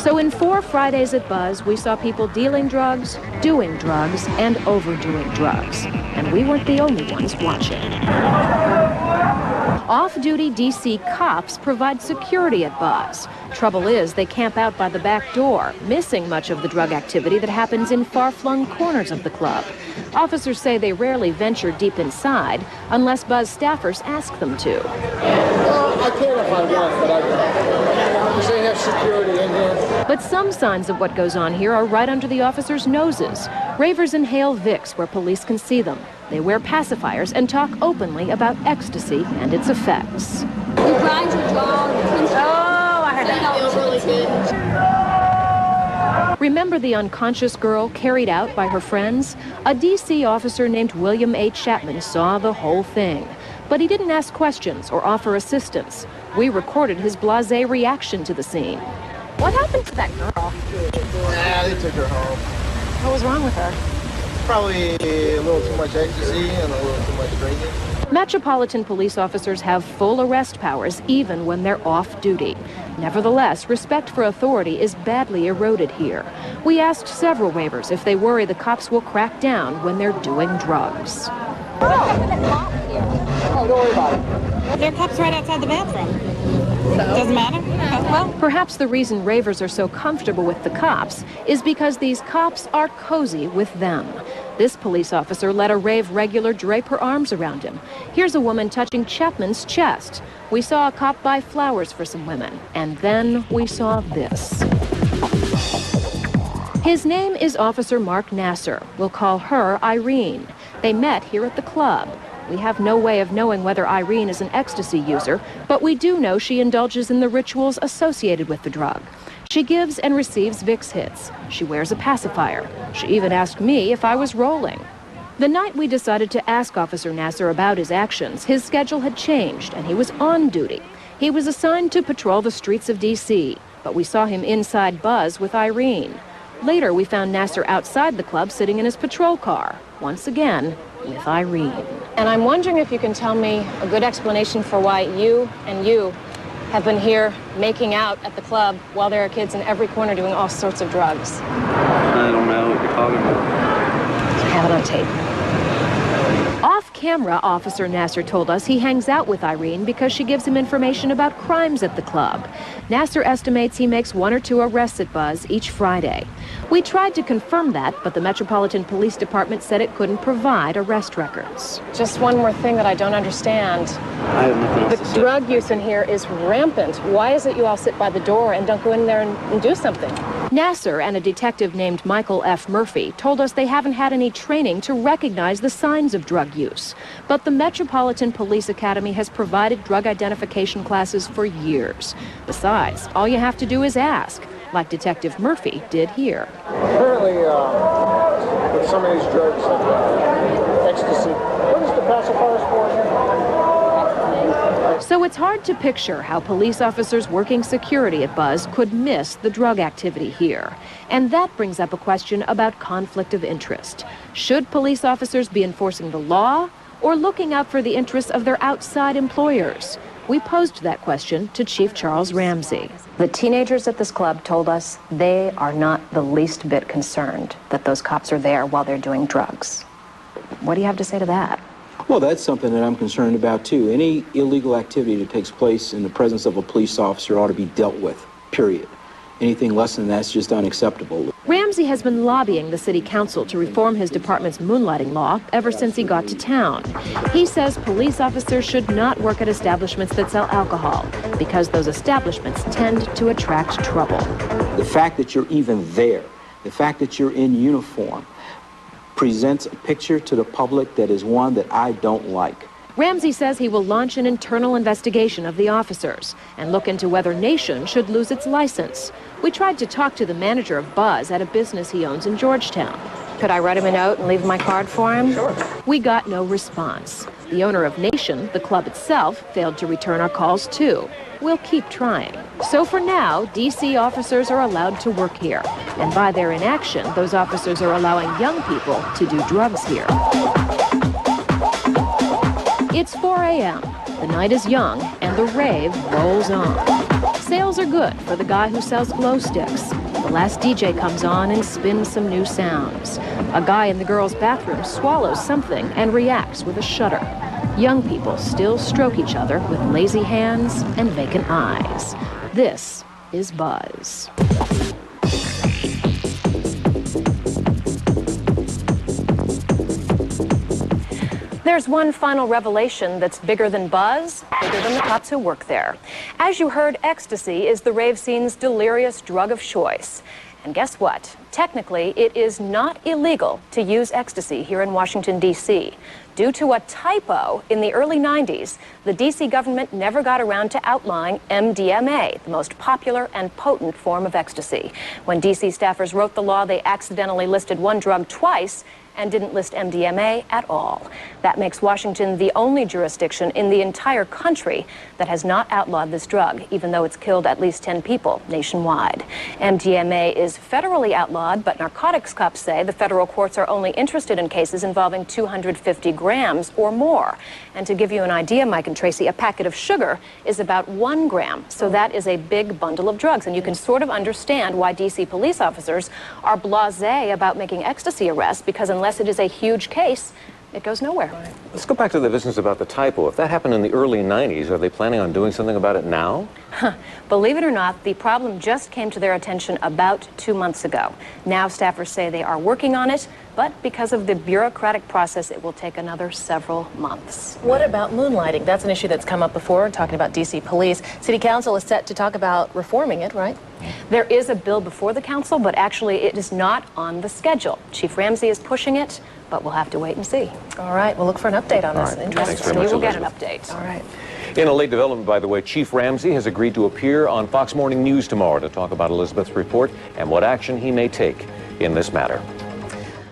So in 4 Fridays at Buzz, we saw people dealing drugs, doing drugs, and overdoing drugs. And we weren't the only ones watching. Off-duty D.C. cops provide security at Buzz. Trouble is, they camp out by the back door, missing much of the drug activity that happens in far-flung corners of the club. Officers say they rarely venture deep inside unless Buzz staffers ask them to. I can if I want, but I don't. Because they have security in here. But some signs of what goes on here are right under the officers' noses. Ravers inhale Vicks where police can see them. They wear pacifiers and talk openly about ecstasy and its effects. You grind your jaw. Oh, I heard that. Feels really good. Remember the unconscious girl carried out by her friends? A D.C. officer named William A. Chapman saw the whole thing. But he didn't ask questions or offer assistance. We recorded his blasé reaction to the scene. What happened to that girl? Yeah, they took her home. What was wrong with her? Probably a little too much ecstasy and a little too much drinking. Metropolitan police officers have full arrest powers even when they're off duty. Nevertheless, respect for authority is badly eroded here. We asked several ravers if they worry the cops will crack down when they're doing drugs. Oh, don't worry about it. There are cops right outside the bathroom. Doesn't matter? Well, perhaps the reason ravers are so comfortable with the cops is because these cops are cozy with them. This police officer let a rave regular drape her arms around him. Here's a woman touching Chapman's chest. We saw a cop buy flowers for some women, and then we saw this. His name is Officer Mark Nasser. We'll call her Irene. They met here at the club. We have no way of knowing whether Irene is an ecstasy user, but we do know she indulges in the rituals associated with the drug. She gives and receives Vicks hits. She wears a pacifier. She even asked me if I was rolling. The night we decided to ask Officer Nasser about his actions, his schedule had changed and he was on duty. He was assigned to patrol the streets of D.C., but we saw him inside Buzz with Irene. Later, we found Nasser outside the club sitting in his patrol car, once again with Irene. And I'm wondering if you can tell me a good explanation for why you have been here making out at the club while there are kids in every corner doing all sorts of drugs. I don't know what you're talking about. I have it on tape. Off-camera, Officer Nasser told us he hangs out with Irene because she gives him information about crimes at the club. Nasser estimates he makes 1 or 2 arrests at Buzz each Friday. We tried to confirm that, but the Metropolitan Police Department said it couldn't provide arrest records. Just one more thing that I don't understand. I have nothing else to say. The drug use in here is rampant. Why is it you all sit by the door and don't go in there and do something? Nasser and a detective named Michael F. Murphy told us they haven't had any training to recognize the signs of drug use. But the Metropolitan Police Academy has provided drug identification classes for years. Besides, all you have to do is ask, like Detective Murphy did here. Apparently, with some of these drugs, ecstasy, what is the pacifiers for again? So it's hard to picture how police officers working security at Buzz could miss the drug activity here. And that brings up a question about conflict of interest. Should police officers be enforcing the law or looking out for the interests of their outside employers? We posed that question to Chief Charles Ramsey. The teenagers at this club told us they are not the least bit concerned that those cops are there while they're doing drugs. What do you have to say to that? Well, that's something that I'm concerned about, too. Any illegal activity that takes place in the presence of a police officer ought to be dealt with, period. Anything less than that's just unacceptable. Ramsey has been lobbying the city council to reform his department's moonlighting law ever since he got to town. He says police officers should not work at establishments that sell alcohol because those establishments tend to attract trouble. The fact that you're even there, the fact that you're in uniform, presents a picture to the public that is one that I don't like. Ramsey says he will launch an internal investigation of the officers and look into whether Nation should lose its license. We tried to talk to the manager of Buzz at a business he owns in Georgetown. Could I write him a note and leave my card for him? Sure. We got no response. The owner of Nation, the club itself, failed to return our calls too. We'll keep trying. So for now, D.C. officers are allowed to work here. And by their inaction, those officers are allowing young people to do drugs here. It's 4 a.m. The night is young and the rave rolls on. Sales sales are good for the guy who sells glow sticks. The last DJ comes on and spins some new sounds. A guy in the girls' bathroom swallows something and reacts with a shudder. Young people still stroke each other with lazy hands and vacant eyes. This is Buzz. There's one final revelation that's bigger than Buzz, bigger than the cops who work there. As you heard, ecstasy is the rave scene's delirious drug of choice. And guess what? Technically, it is not illegal to use ecstasy here in Washington, D.C. Due to a typo in the early 90s, the D.C. government never got around to outlawing MDMA, the most popular and potent form of ecstasy. When D.C. staffers wrote the law, they accidentally listed one drug twice and didn't list MDMA at all. That makes Washington the only jurisdiction in the entire country that has not outlawed this drug, even though it's killed at least 10 people nationwide. MDMA is federally outlawed, but narcotics cops say the federal courts are only interested in cases involving 250 grams or more. And to give you an idea, Mike and Tracy, a packet of sugar is about 1 gram. So that is a big bundle of drugs. And you can sort of understand why D.C. police officers are blasé about making ecstasy arrests, because unless it is a huge case, it goes nowhere. Let's go back to the business about the typo. If that happened in the early 90s, are they planning on doing something about it now? Believe it or not, the problem just came to their attention about 2 months ago. Now staffers say they are working on it, but because of the bureaucratic process, it will take another several months. What about moonlighting? That's an issue that's come up before, talking about D.C. police. City Council is set to talk about reforming it, right? There is a bill before the council, but actually it is not on the schedule. Chief Ramsey is pushing it, but we'll have to wait and see. All right, we'll look for an update on this. All right. Interesting. Thanks very much, You will get an Elizabeth. update. All right. In a late development, by the way, Chief Ramsey has agreed to appear on Fox Morning News tomorrow to talk about Elizabeth's report and what action he may take in this matter.